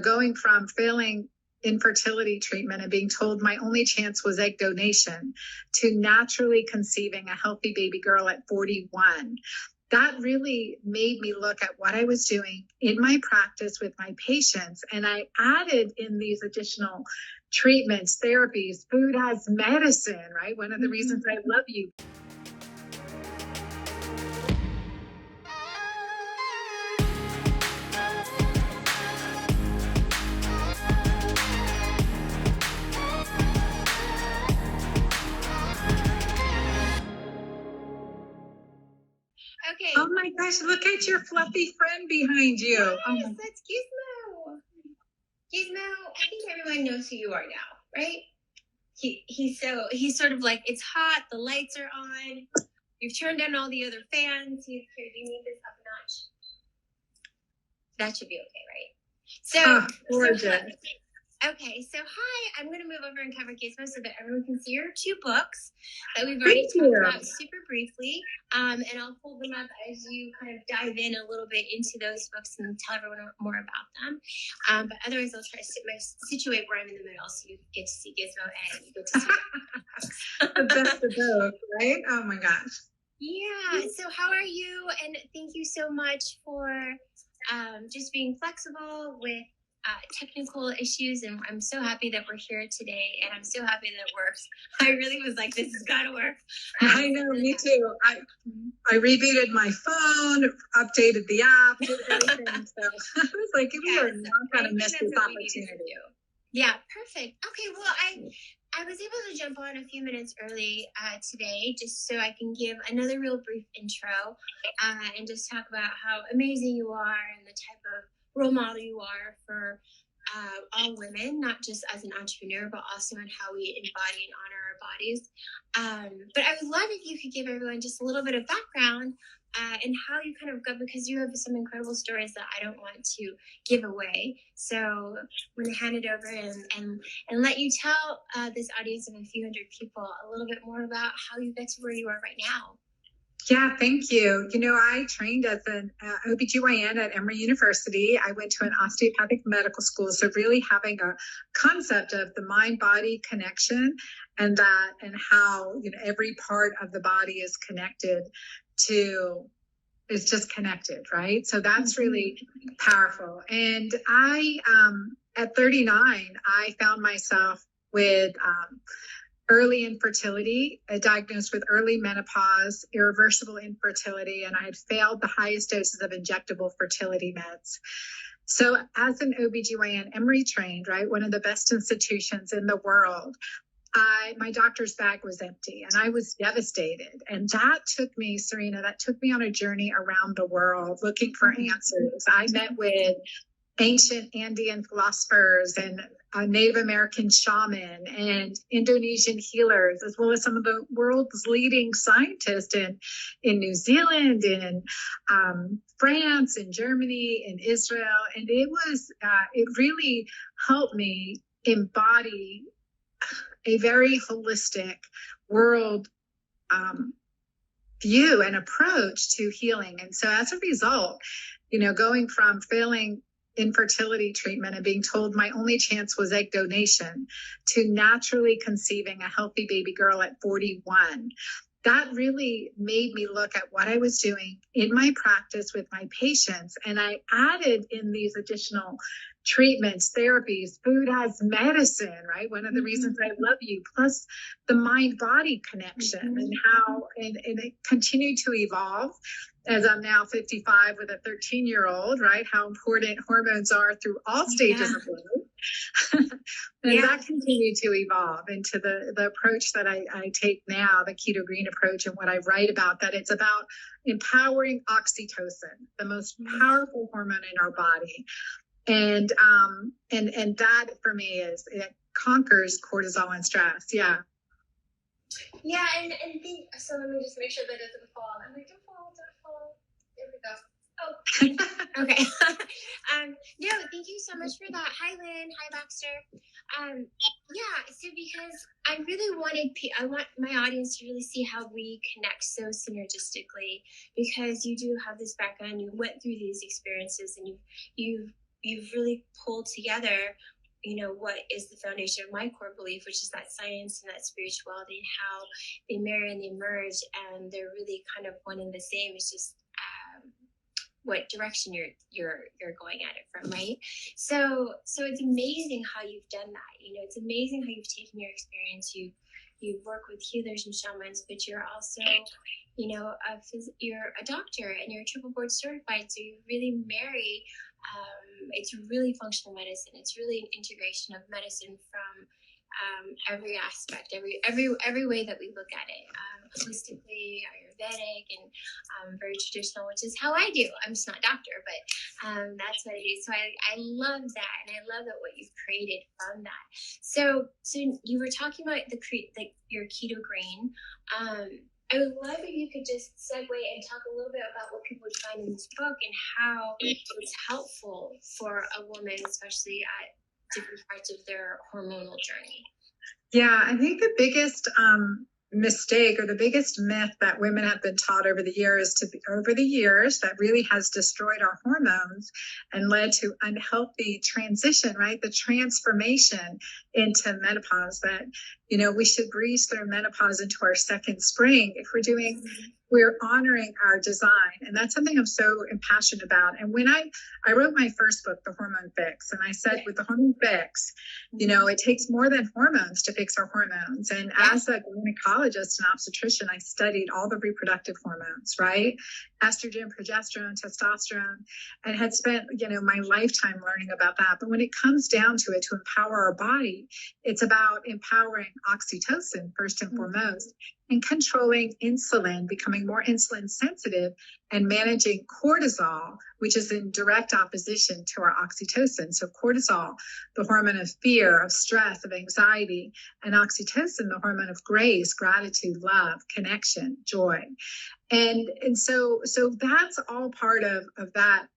going from failing infertility treatment and being told my only chance was egg donation to naturally conceiving a healthy baby girl at 41. That really made me look at what I was doing in my practice with my patients. And I added in these additional treatments, therapies, food as medicine, right? One of the reasons I love you. Okay. Oh my gosh, look at your fluffy friend behind you. Yes, oh that's Gizmo. Gizmo, I think everyone knows who you are now, right? He's sort of like, it's hot, the lights are on, you've turned on all the other fans. Here, do you need this up a notch? That should be okay, right? Gorgeous. Okay, so hi, I'm going to move over and cover Gizmo so that everyone can see your 2 books that we've already talked about super briefly. And I'll hold them up as you kind of dive in a little bit into those books and tell everyone more about them. But otherwise, I'll try to situate where I'm in the middle so you get to see Gizmo and you get to see the best of both, right? Oh my gosh. Yeah, so how are you? And thank you so much for just being flexible with technical issues, and I'm so happy that we're here today, and I'm so happy that it works. I really was like, this has got to work. I know, me too. I rebooted my phone, updated the app, did everything. So I was like, we are not going to miss this opportunity. Yeah, perfect. Okay, well, I was able to jump on a few minutes early today just so I can give another real brief intro and just talk about how amazing you are and the type of role model you are for all women, not just as an entrepreneur, but also in how we embody and honor our bodies. But I would love if you could give everyone just a little bit of background and how you kind of go, because you have some incredible stories that I don't want to give away. So I'm going to hand it over and let you tell this audience of a few hundred people a little bit more about how you get to where you are right now. Yeah, thank you. I trained as an OBGYN at Emory University. I went to an osteopathic medical school. So really having a concept of the mind-body connection and how, every part of the body is connected is just connected, right? So that's really powerful. And I, at 39, I found myself with early infertility, diagnosed with early menopause, irreversible infertility, and I had failed the highest doses of injectable fertility meds. So as an OBGYN, Emory trained, right, one of the best institutions in the world, my doctor's bag was empty and I was devastated. And that took me, Serena, on a journey around the world looking for answers. I met with ancient Andean philosophers and Native American shaman and Indonesian healers, as well as some of the world's leading scientists in New Zealand, in France, in Germany, in Israel. And it really helped me embody a very holistic world view and approach to healing. And so as a result, going from failing infertility treatment and being told my only chance was egg donation to naturally conceiving a healthy baby girl at 41. That really made me look at what I was doing in my practice with my patients. And I added in these additional treatments, therapies, food as medicine, right? One of the reasons I love you, plus the mind-body connection and how, and it continued to evolve as I'm now 55 with a 13-year-old, right? How important hormones are through all stages of life. And that continued to evolve into the approach that I take now, the Keto-Green approach, and what I write about, that it's about empowering oxytocin, the most powerful hormone in our body. And that for me it conquers cortisol and stress. Yeah. Yeah, and so let me just make sure that it doesn't fall. I'm like, don't fall. There we go. Oh, okay. No, thank you so much for that. Hi, Lynn. Hi, Baxter. So because I really I want my audience to really see how we connect so synergistically, because you do have this background, you went through these experiences, and you've you've really pulled together, what is the foundation of my core belief, which is that science and that spirituality, and how they marry and they merge, and they're really kind of one and the same. It's just what direction you're going at it from, right? So it's amazing how you've done that. It's amazing how you've taken your experience. You work with healers and shamans, but you're also, you're a doctor and you're triple board certified. So you really marry. It's really functional medicine. It's really an integration of medicine from every aspect, every way that we look at it, holistically, Ayurvedic, and very traditional, which is how I do. I'm just not a doctor, but that's what I do. So I love that, and I love that what you've created from that. So you were talking about your Keto-Green. I would love if you could just segue and talk a little bit about what people would find in this book and how it's helpful for a woman, especially at different parts of their hormonal journey. Yeah, I think the biggest mistake or the biggest myth that women have been taught over the years that really has destroyed our hormones and led to unhealthy transition, right? The transformation into menopause, that, we should breeze through menopause into our second spring if we're honoring our design. And that's something I'm so impassioned about. And when I wrote my first book, The Hormone Fix, and I said with the Hormone Fix, it takes more than hormones to fix our hormones. And as a gynecologist and obstetrician, I studied all the reproductive hormones, right? Estrogen, progesterone, testosterone, and had spent, my lifetime learning about that. But when it comes down to it, to empower our body, it's about empowering oxytocin first and foremost, and controlling insulin, becoming more insulin sensitive, and managing cortisol, which is in direct opposition to our oxytocin. So cortisol, the hormone of fear, of stress, of anxiety, and oxytocin, the hormone of grace, gratitude, love, connection, joy. And so that's all part of that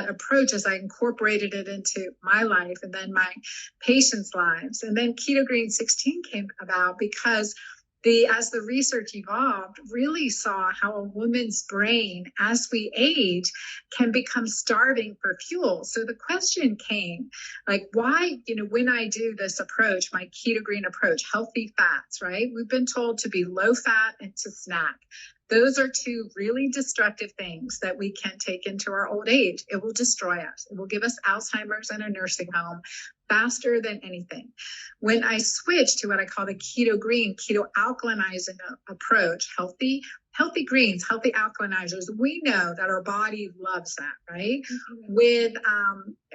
approach as I incorporated it into my life and then my patients' lives. And then Keto-Green 16 came about because as the research evolved, really saw how a woman's brain, as we age, can become starving for fuel. So the question came, why, when I do this approach, my Keto-Green approach, healthy fats, right? We've been told to be low fat and to snack. Those are two really destructive things that we can take into our old age. It will destroy us. It will give us Alzheimer's and a nursing home faster than anything. When I switched to what I call the Keto-Green, keto alkalinizing approach, healthy greens, healthy alkalinizers, we know that our body loves that, right? With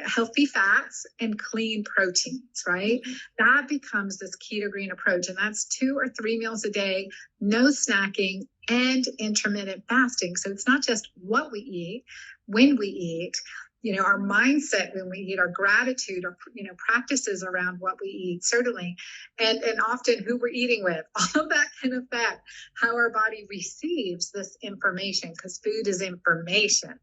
healthy fats and clean proteins, right? That becomes this Keto-Green approach. And that's 2 or 3 meals a day, no snacking, and intermittent fasting. So it's not just what we eat, when we eat, our mindset when we eat, our gratitude, our, practices around what we eat, certainly, and often who we're eating with. All of that can affect how our body receives this information, because food is information.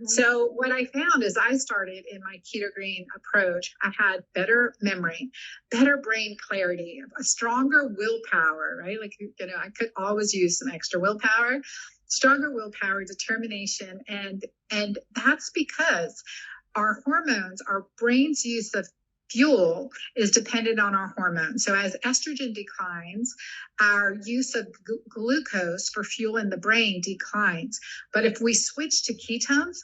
So what I found is I started in my Keto-Green approach, I had better memory, better brain clarity, a stronger willpower, right? I could always use some extra willpower. Stronger willpower, determination, and that's because our hormones, our brain's use of fuel is dependent on our hormones. So as estrogen declines, our use of glucose for fuel in the brain declines. But if we switch to ketones,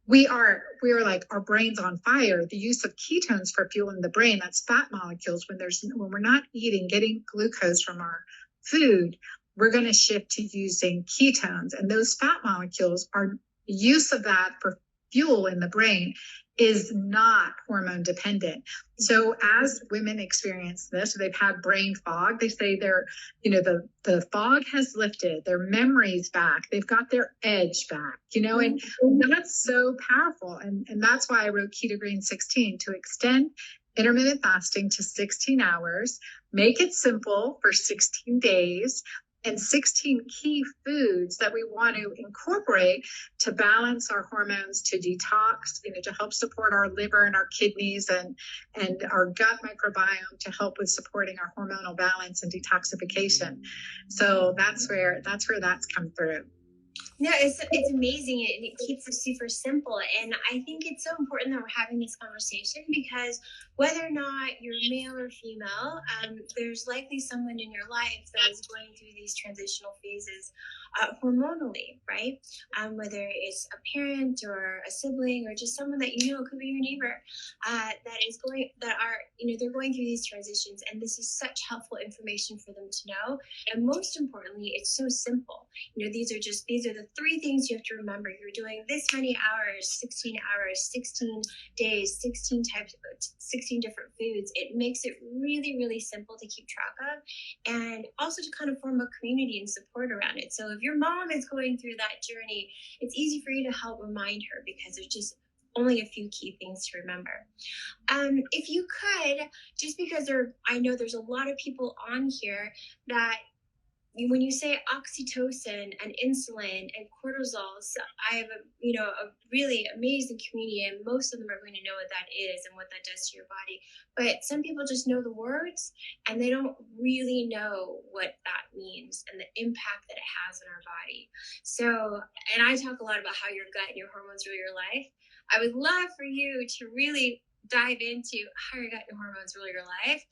we are like, our brain's on fire. The use of ketones for fuel in the brain, that's fat molecules, when we're not getting glucose from our food, we're going to shift to using ketones. And those fat molecules, are use of that for fuel in the brain is not hormone dependent. So as women experience this, they've had brain fog, they say the fog has lifted, their memory's back, they've got their edge back, and that's so powerful. And that's why I wrote Keto-Green 16, to extend intermittent fasting to 16 hours, make it simple for 16 days, and 16 key foods that we want to incorporate to balance our hormones, to detox, to help support our liver and our kidneys and our gut microbiome, to help with supporting our hormonal balance and detoxification. So that's where that's come through. No, it's amazing, and it keeps it super simple. And I think it's so important that we're having this conversation, because whether or not you're male or female, there's likely someone in your life that is going through these transitional phases hormonally, right? Whether it's a parent or a sibling or just someone that you know, could be your neighbor, they're going through these transitions, and this is such helpful information for them to know. And most importantly, it's so simple. These are the 3 things you have to remember. You're doing this many hours, 16 hours, 16 days, 16 different foods. It makes it really, really simple to keep track of, and also to kind of form a community and support around it. So if your mom is going through that journey, it's easy for you to help remind her, because there's just only a few key things to remember. If you could, just because I know there's a lot of people on here that, when you say oxytocin and insulin and cortisol, so I have a really amazing community, and most of them are going to know what that is and what that does to your body. But some people just know the words, and they don't really know what that means and the impact that it has on our body. So, and I talk a lot about how your gut and your hormones rule your life. I would love for you to really dive into how your gut and hormones rule your life,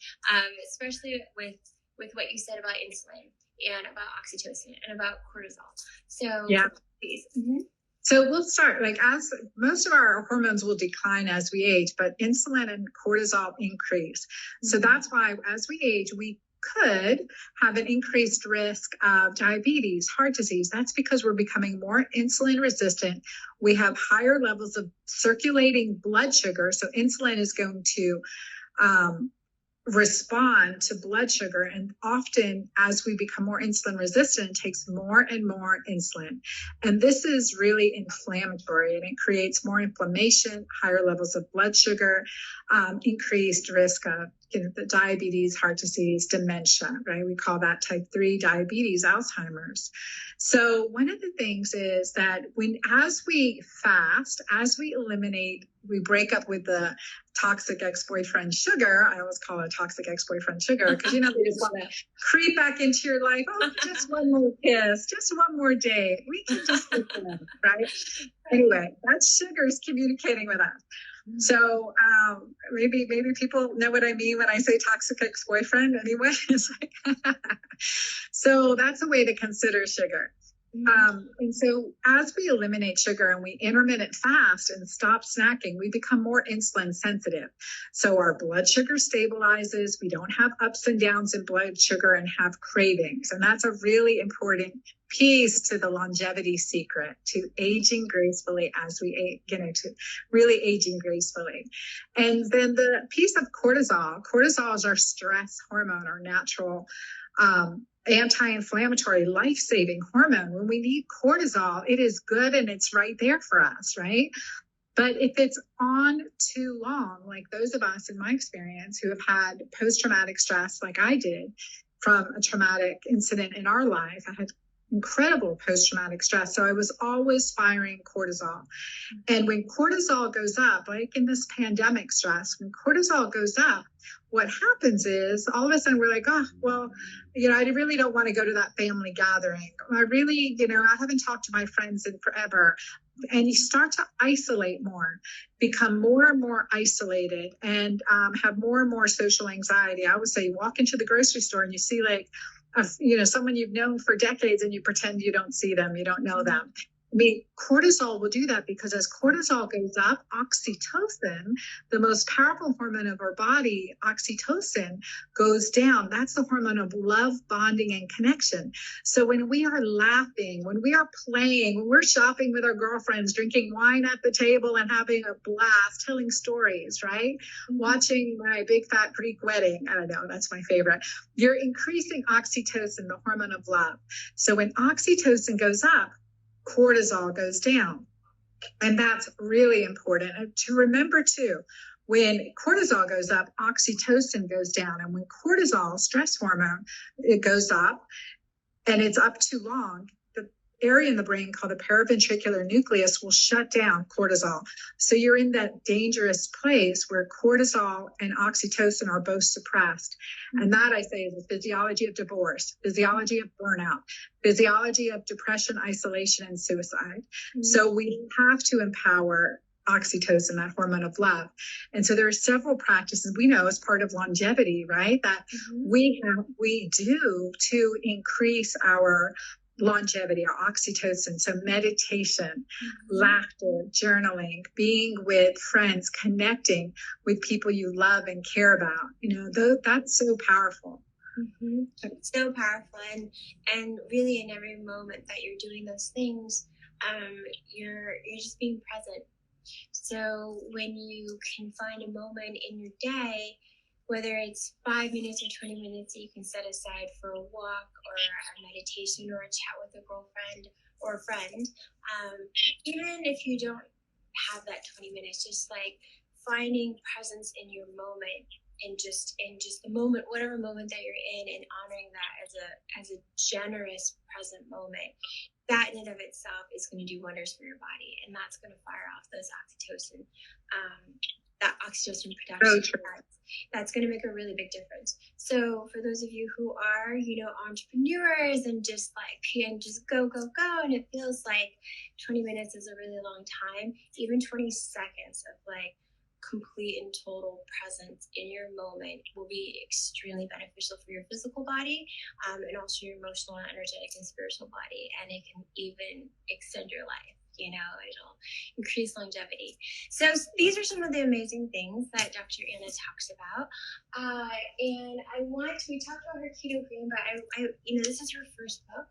especially with what you said about insulin and about oxytocin and about cortisol. So, yeah. Please. Mm-hmm. So we'll start, as most of our hormones will decline as we age, but insulin and cortisol increase. Mm-hmm. So that's why as we age, we could have an increased risk of diabetes, heart disease. That's because we're becoming more insulin resistant. We have higher levels of circulating blood sugar. So insulin is going to respond to blood sugar, and often as we become more insulin resistant, it takes more and more insulin, and this is really inflammatory, and it creates more inflammation, higher levels of blood sugar, increased risk of the diabetes, heart disease, dementia, right? We call that type 3 diabetes, Alzheimer's. So one of the things is that as we fast, as we eliminate, we break up with the toxic ex-boyfriend sugar. I always call it toxic ex-boyfriend sugar, because they just want to creep back into your life. Oh, just one more kiss, just one more date. We can just look at them, right? Anyway, that's sugars communicating with us. So maybe people know what I mean when I say toxic ex-boyfriend. Anyway, it's so that's a way to consider sugar. And so as we eliminate sugar and we intermittent fast and stop snacking, we become more insulin sensitive. So our blood sugar stabilizes. We don't have ups and downs in blood sugar and have cravings. And that's a really important piece to the longevity secret, to aging gracefully as we age, to really aging gracefully. And then the piece of cortisol. Cortisol is our stress hormone, our natural anti-inflammatory, life-saving hormone. When we need cortisol, it is good and it's right there for us, right? But if it's on too long, like those of us in my experience who have had post-traumatic stress like I did from a traumatic incident in our life, I had incredible post-traumatic stress. So I was always firing cortisol. And when cortisol goes up, like in this pandemic stress, when cortisol goes up, what happens is all of a sudden we're like, oh, well, I really don't want to go to that family gathering. I really, I haven't talked to my friends in forever. And you start to isolate more, become more and more isolated, and have more and more social anxiety. I would say you walk into the grocery store and you see someone you've known for decades and you pretend you don't see them, you don't know them. Cortisol will do that, because as cortisol goes up, oxytocin, the most powerful hormone of our body, oxytocin, goes down. That's the hormone of love, bonding, and connection. So when we are laughing, when we are playing, when we're shopping with our girlfriends, drinking wine at the table and having a blast, telling stories, right? Mm-hmm. Watching my big fat Greek wedding. I don't know, that's my favorite. You're increasing oxytocin, the hormone of love. So when oxytocin goes up, cortisol goes down. And that's really important. And to remember too, when cortisol goes up, oxytocin goes down. And when cortisol, stress hormone, it goes up and it's up too long, area in the brain called the paraventricular nucleus will shut down cortisol. So you're in that dangerous place where cortisol and oxytocin are both suppressed. And that, I say, is the physiology of divorce, physiology of burnout, physiology of depression, isolation, and suicide. So we have to empower oxytocin, that hormone of love. And so there are several practices we know as part of longevity, right, that we do to increase our longevity, our oxytocin. So meditation, laughter, journaling, being with friends, connecting with people you love and care about, that's so powerful. So powerful. And really in every moment that you're doing those things, you're just being present. So when you can find a moment in your day, whether it's 5 minutes or 20 minutes that you can set aside for a walk or a meditation or a chat with a girlfriend or a friend, even if you don't have that 20 minutes, just like finding presence in your moment and just the moment, whatever moment that you're in, and honoring that as a generous present moment, that in and of itself is going to do wonders for your body, and that's going to fire off those oxytocin, that oxytocin production. That's going to make a really big difference. So for those of you who are, entrepreneurs and just go, and it feels like 20 minutes is a really long time, even 20 seconds of complete and total presence in your moment will be extremely beneficial for your physical body, and also your emotional, energetic, and spiritual body. And it can even extend your life. It'll increase longevity. So these are some of the amazing things that Dr. Anna talks about. And we talked about her Keto-Green, but I this is her first book.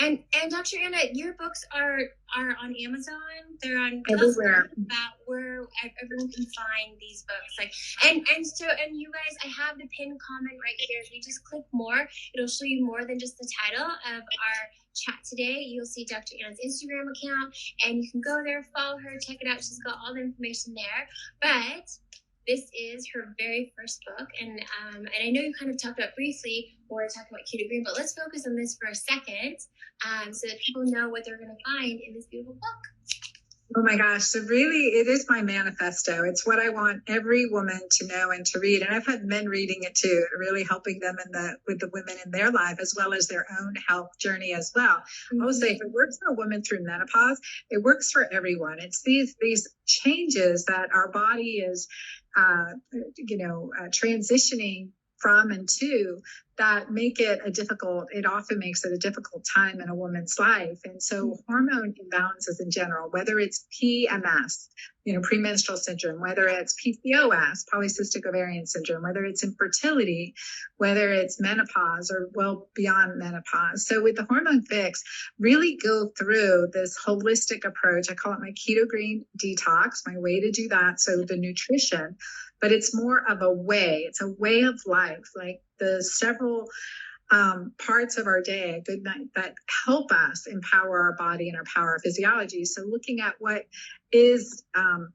And Dr. Anna, your books are on Amazon. They're on everywhere. About where everyone can find these books. And you guys, I have the pinned comment right here. If you just click more, it'll show you more than just the title of our chat today. You'll see Dr. Anna's Instagram account, and you can go there, follow her, check it out. She's got all the information there. But this is her very first book, and I know you kind of talked about briefly when we're talking about Keto-Green, but let's focus on this for a second, so that people know what they're going to find in this beautiful book. Oh my gosh. So really, it is my manifesto. It's what I want every woman to know and to read. And I've had men reading it too, really helping them with the women in their life, as well as their own health journey as well. I will say, if it works for a woman through menopause, it works for everyone. It's these changes that our body is, transitioning from and to, that make it it often makes it a difficult time in a woman's life. And so hormone imbalances in general, whether it's PMS, premenstrual syndrome, whether it's PCOS, polycystic ovarian syndrome, whether it's infertility, whether it's menopause or well beyond menopause. So with the Hormone Fix, really go through this holistic approach. I call it my Keto-Green detox, my way to do that. So the nutrition, but it's more of a way. It's a way of life, like the several parts of our day, a good night, that help us empower our body and our physiology. So looking at what is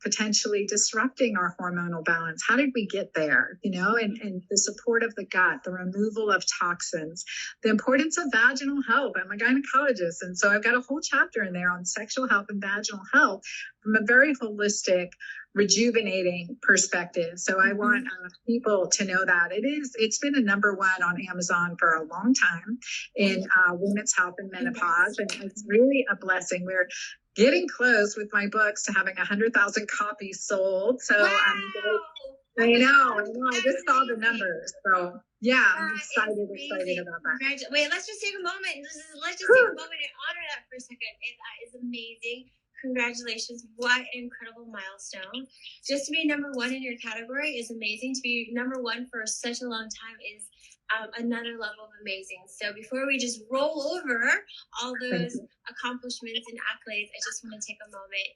potentially disrupting our hormonal balance. How did we get there? And the support of the gut, the removal of toxins, the importance of vaginal health. I'm a gynecologist, and so I've got a whole chapter in there on sexual health and vaginal health from a very holistic, rejuvenating perspective. So I want people to know that it's been a number one on Amazon for a long time in women's health and menopause, and it's really a blessing. We're getting close with my books to having 100,000 copies sold. So wow. I know. I just saw the numbers. So yeah, I'm excited about that. Wait, let's just take a moment. Let's just take a moment and honor that for a second. That is amazing. Congratulations. What an incredible milestone. Just to be number one in your category is amazing. To be number one for such a long time is another level of amazing. So before we just roll over all those accomplishments and accolades, I just want to take a moment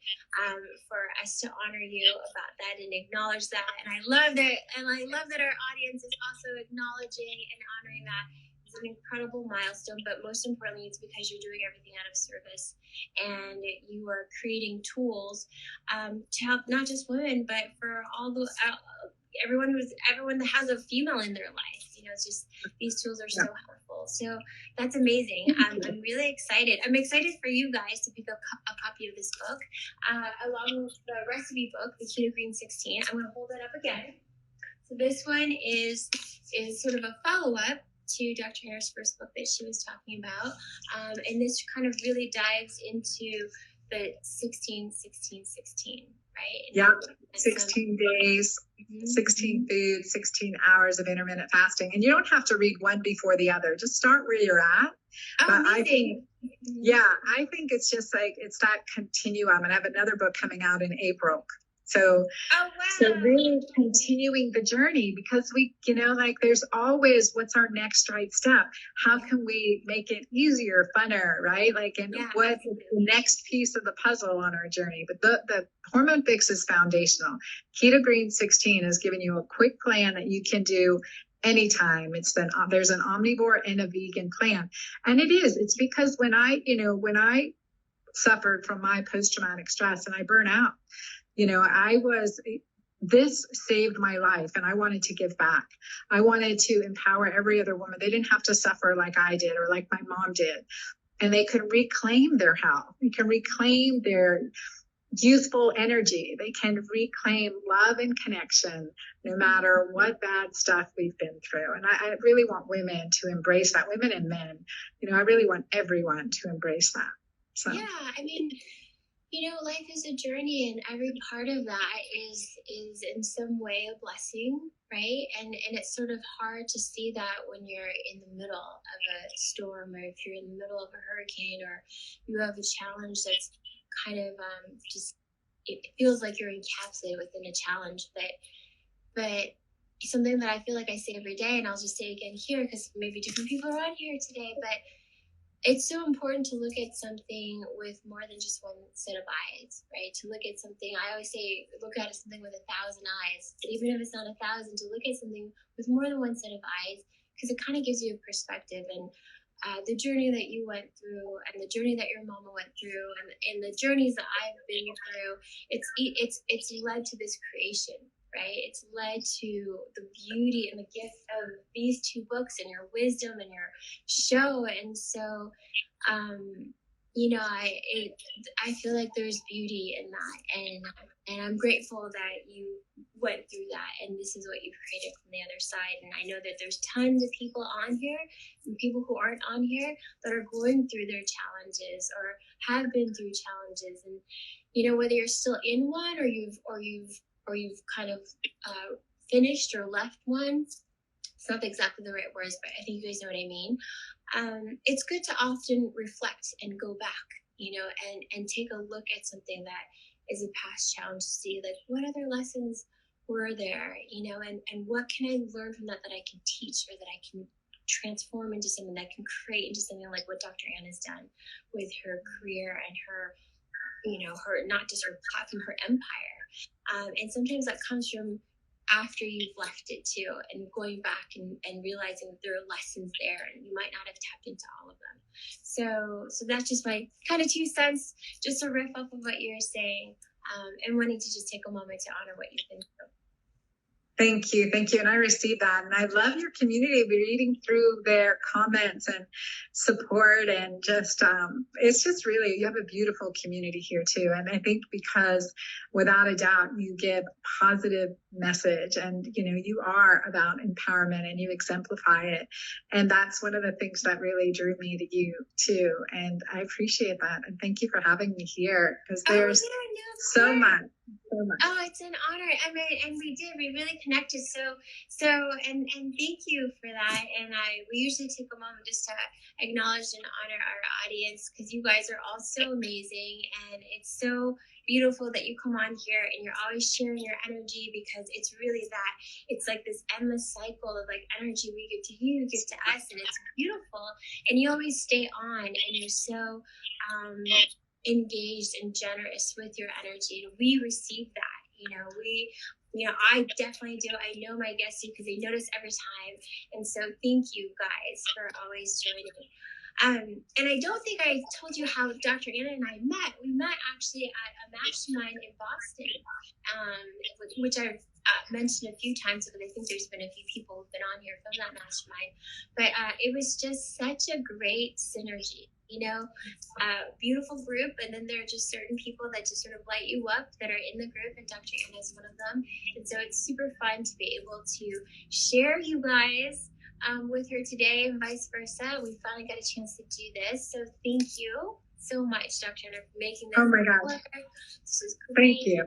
for us to honor you about that and acknowledge that. And I love that our audience is also acknowledging and honoring that. It's an incredible milestone, but most importantly, it's because you're doing everything out of service, and you are creating tools to help not just women, but for all the everyone that has a female in their life. It's just, these tools are so helpful. people. So that's amazing. I'm really excited. I'm excited for you guys to pick up a copy of this book, along with the recipe book, the Keto-Green 16. I'm going to hold that up again. So this one is sort of a follow-up to Dr. Hannah's first book that she was talking about. And this kind of really dives into the 16, 16, 16, right? Yeah, 16 days, 16 foods, 16 hours of intermittent fasting. And you don't have to read one before the other. Just start where you're at. Oh, but amazing. I think it's just like, it's that continuum. And I have another book coming out in April. So, so really continuing the journey, because we, like there's always, what's our next right step? How can we make it easier, funner, right? Like, and what is the next piece of the puzzle on our journey? But the Hormone Fix is foundational. Keto-Green 16 is giving you a quick plan that you can do anytime. There's an omnivore and a vegan plan. And it's because when I suffered from my post-traumatic stress and I burn out, this saved my life and I wanted to give back. I wanted to empower every other woman. They didn't have to suffer like I did or like my mom did. And they could reclaim their health. They can reclaim their youthful energy. They can reclaim love and connection no matter what bad stuff we've been through. And I really want women to embrace that, women and men. I really want everyone to embrace that. So. Yeah, I mean, life is a journey, and every part of that is in some way a blessing, right? And it's sort of hard to see that when you're in the middle of a storm, or if you're in the middle of a hurricane, or you have a challenge that's kind of it feels like you're encapsulated within a challenge. But something that I feel like I say every day, and I'll just say again here because maybe different people are on here today, but it's so important to look at something with more than just one set of eyes, right? To look at something, I always say, look at something with 1,000 eyes. But even if it's not 1,000, to look at something with more than one set of eyes, because it kind of gives you a perspective. And the journey that you went through, and the journey that your mama went through, and the journeys that I've been through, it's led to this creation, right? It's led to the beauty and the gift of these two books and your wisdom and your show. And so, I feel like there's beauty in that. And I'm grateful that you went through that. And this is what you've created from the other side. And I know that there's tons of people on here and people who aren't on here that are going through their challenges or have been through challenges. And, whether you're still in one or you've kind of finished or left one. It's not exactly the right words, but I think you guys know what I mean. It's good to often reflect and go back, and take a look at something that is a past challenge to see, like, what other lessons were there, and what can I learn from that I can teach, or that I can transform into something that can create into something like what Dr. Ann has done with her career and her, her, not just her platform, her empire. And sometimes that comes from after you've left it too, and going back and realizing that there are lessons there, and you might not have tapped into all of them. So that's just my kind of 2 cents, just to riff off of what you're saying, and wanting to just take a moment to honor what you've been through. Thank you. And I received that. And I love your community, reading through their comments and support, and just, it's just really, you have a beautiful community here too. And I think because without a doubt, you give positive message, and, you are about empowerment and you exemplify it. And that's one of the things that really drew me to you too. And I appreciate that. And thank you for having me here, because there's so much. Oh, it's an honor. And we really connected. So, and thank you for that. And we usually take a moment just to acknowledge and honor our audience, because you guys are all so amazing. And it's so beautiful that you come on here and you're always sharing your energy, because it's really that, it's like this endless cycle of like energy we give to you, give to us, and it's beautiful. And you always stay on, and you're so, engaged and generous with your energy, and we receive that. I definitely do. I know my guests do, because they notice every time. And so thank you guys for always joining me. And I don't think I told you how Dr. Anna and I met. We met actually at a mastermind in Boston, which I've mentioned a few times, because I think there's been a few people who've been on here from that mastermind. But it was just such a great synergy, beautiful group. And then there are just certain people that just sort of light you up that are in the group, and Dr. Anna is one of them. And so it's super fun to be able to share you guys with her today, and vice versa. We finally got a chance to do this. So thank you so much, Dr. Anna, for making this. Oh my gosh. This is great. Thank you.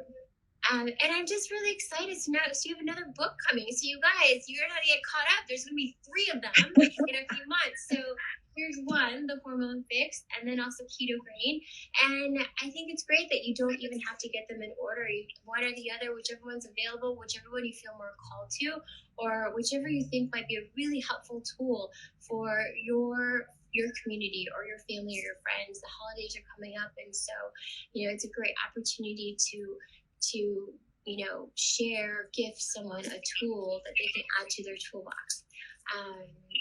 And I'm just really excited. So you have another book coming. So you guys, you're going to get caught up. There's going to be 3 of them in a few months. So here's one, the Hormone Fix, and then also Keto-Green. And I think it's great that you don't even have to get them in order. One or the other, whichever one's available, whichever one you feel more called to, or whichever you think might be a really helpful tool for your community or your family or your friends. The holidays are coming up, and so it's a great opportunity to share, gift someone a tool that they can add to their toolbox.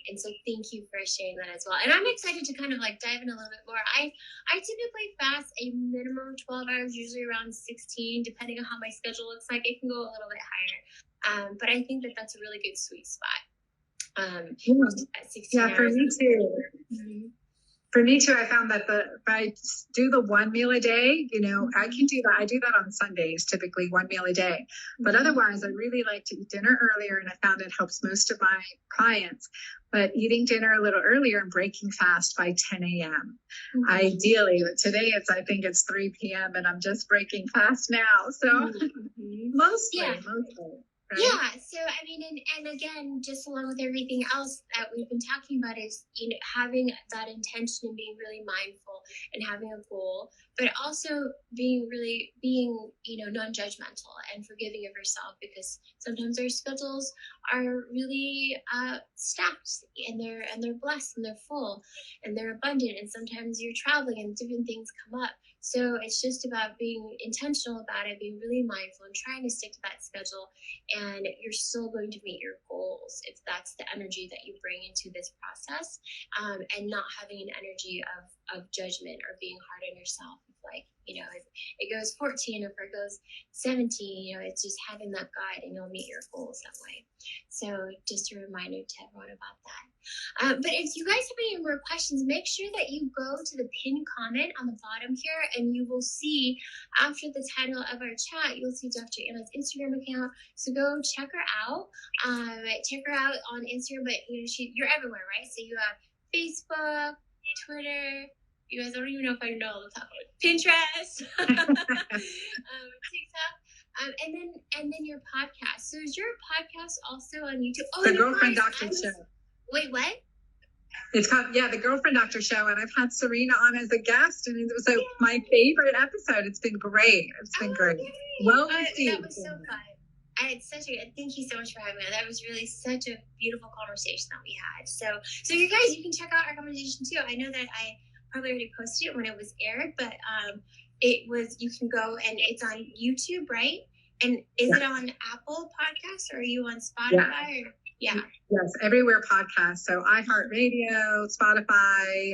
And so thank you for sharing that as well. And I'm excited to kind of dive in a little bit more. I typically fast a minimum of 12 hours, usually around 16, depending on how my schedule looks like. It can go a little bit higher. But I think that that's a really good sweet spot. At 16 hours. For me too. Mm-hmm. For me too, I found that if I do the 1 meal a day, I can do that. I do that on Sundays, typically 1 meal a day. But otherwise, I really like to eat dinner earlier, and I found it helps most of my clients. But eating dinner a little earlier and breaking fast by 10 a.m. Mm-hmm. Ideally, today I think it's 3 p.m. and I'm just breaking fast now. So mostly. Right? Yeah. So, I mean, and again, just along with everything else that we've been talking about is, having that intention and being really mindful and having a goal, but also being non-judgmental and forgiving of yourself, because sometimes our schedules are really stacked, and they're blessed, and they're full, and they're abundant, and sometimes you're traveling and different things come up. So it's just about being intentional about it, being really mindful, and trying to stick to that schedule. And you're still going to meet your goals if that's the energy that you bring into this process, and not having an energy of judgment or being hard on yourself. If it goes 14, if it goes 17, it's just having that guide, and you'll meet your goals that way. So just a reminder to everyone about that. But if you guys have any more questions, make sure that you go to the pinned comment on the bottom here, and you will see after the title of our chat, you'll see Dr. Anna's Instagram account. So go check her out. Check her out on Instagram, but you're everywhere, right? So you have Facebook, Twitter. You guys don't even know if I know all the time. Pinterest, TikTok, and then your podcast. So is your podcast also on YouTube? Oh, the Girlfriend Doctor Show. Wait, what? It's called the Girlfriend Doctor Show, and I've had Serena on as a guest, and it was my favorite episode. It's been great. It's been great. Well received. That was so fun. Thank you so much for having me. That was really such a beautiful conversation that we had. So you guys, you can check out our conversation too. I know that I probably already posted it when it was aired, but you can go, and it's on YouTube, right? And is it on Apple Podcasts, or are you on Spotify? Yeah. Yes, everywhere podcasts. So iHeartRadio, Spotify,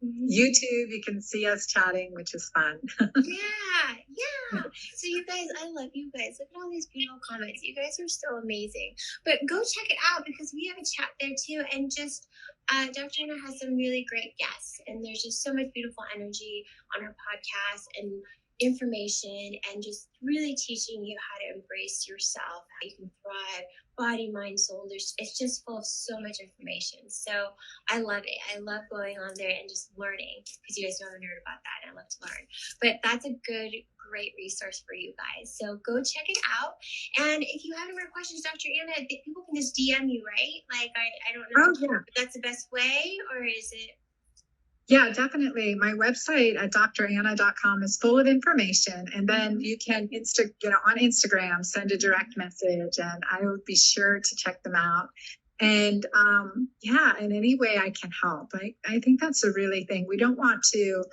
YouTube, you can see us chatting, which is fun. Yeah. So you guys, I love you guys. Look at all these beautiful comments. You guys are so amazing. But go check it out, because we have a chat there too. And just Dr. Anna has some really great guests, and there's just so much beautiful energy on her podcast and information, and just really teaching you how to embrace yourself, how you can thrive, body, mind, soul. It's just full of so much information. So I love it. I love going on there and just learning, because you guys know I'm a nerd about that, and I love to learn. But that's a great resource for you guys. So go check it out. And if you have any more questions, Dr. Anna, people can just DM you, right? I don't know if that's the best way, or is it? Yeah, definitely. My website at dranna.com is full of information. And then you can on Instagram, send a direct message, and I will be sure to check them out. And in any way I can help. I think that's the really thing. We don't want to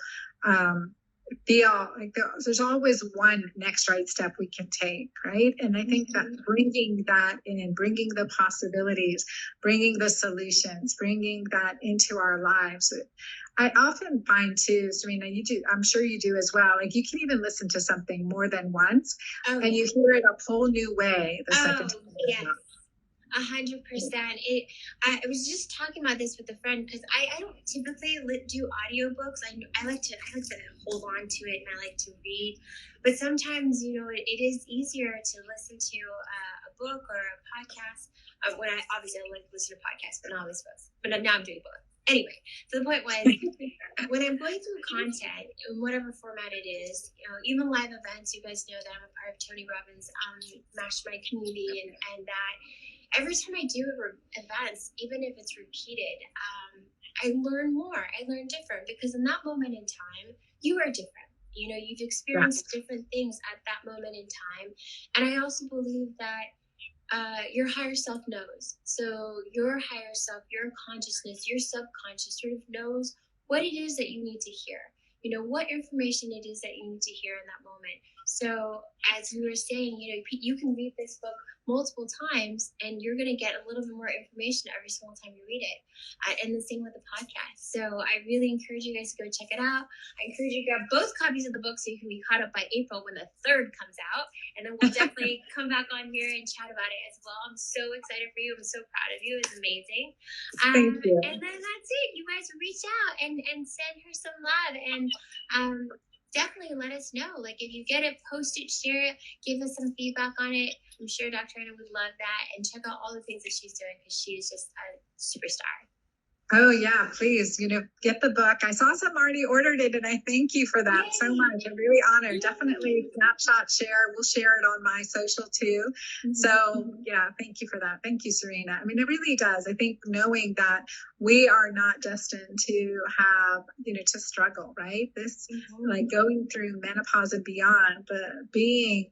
feel like there's always one next right step we can take, right? And I think that bringing that in, bringing the possibilities, bringing the solutions, bringing that into our lives. I often find too, Serena, you do, I'm sure you do as well. Like you can even listen to something more than once and you hear it a whole new way the second time. Yes. 100%. I was just talking about this with a friend because I don't typically do audiobooks. I like to hold on to it and I like to read. But sometimes, you know, it is easier to listen to a book or a podcast. When I obviously I like to listen to podcasts, but not always books. But now I'm doing both. Anyway, so the point was, when I'm going through content in whatever format it is, you know, even live events, you guys know that I'm a part of Tony Robbins' Mastermind community, and that every time I do events, even if it's repeated, I learn more. I learn different because in that moment in time, you are different. You know, you've experienced different things at that moment in time. And I also believe that your higher self knows. So your higher self, your consciousness, your subconscious sort of knows what it is that you need to hear. You know, what information it is that you need to hear in that moment. So as we were saying, you know, you can read this book multiple times and you're going to get a little bit more information every single time you read it. And the same with the podcast. So I really encourage you guys to go check it out. I encourage you to grab both copies of the book so you can be caught up by April when the third comes out. And then we'll definitely come back on here and chat about it as well. I'm so excited for you. I'm so proud of you. It's amazing. Thank you. And then that's it. You guys reach out and send her some love. And definitely let us know. Like if you get it, post it, share it, give us some feedback on it. I'm sure Dr. Anna would love that. And check out all the things that she's doing because she is just a superstar. Oh yeah, please, you know, get the book. I saw some already ordered it and I thank you for that so much. I'm really honored. Definitely snapshot share. We'll share it on my social too. So yeah, thank you for that. Thank you, Serena. I mean, it really does. I think knowing that we are not destined to have, you know, to struggle, right? This like going through menopause and beyond, but being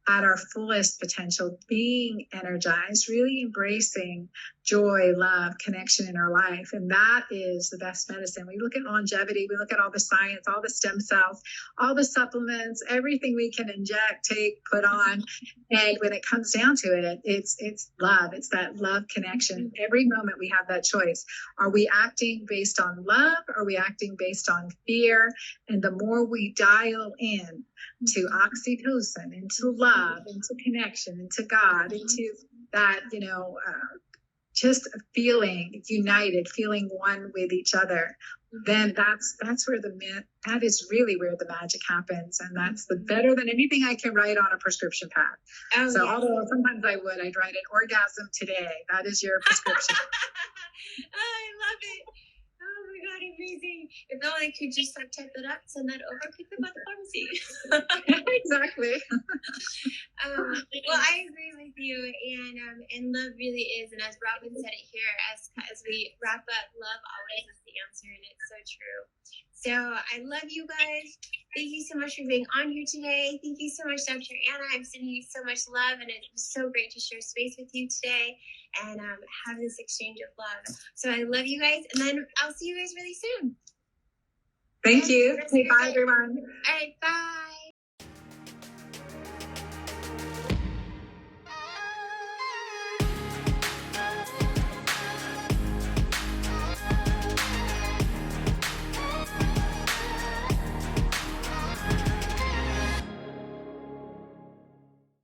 at our fullest potential, being energized, really embracing joy, love, connection in our life. And that is the best medicine. We look at longevity, we look at all the science, all the stem cells, all the supplements, everything we can inject, take, put on. And when it comes down to it, it's love. It's that love connection. Every moment we have that choice. Are we acting based on love? Or are we acting based on fear? And the more we dial in to oxytocin, into love, into connection, into God, into that, you know, just feeling united, feeling one with each other, then that's where that is really where the magic happens. And that's the better than anything I can write on a prescription pad. Although sometimes I'd write an orgasm today. That is your prescription. I love it. Oh my God, amazing. If only I could just like type it up, send that over, pick them at the pharmacy. Exactly. Well, I agree with you, and love really is, and as Robin said it here, as we wrap up, love always is the answer, and it's so true. So I love you guys. Thank you so much for being on here today. Thank you so much, Dr. Anna. I'm sending you so much love, and it was so great to share space with you today and have this exchange of love. So I love you guys, and then I'll see you guys really soon. Thank you. Say bye, everyone. All right, bye.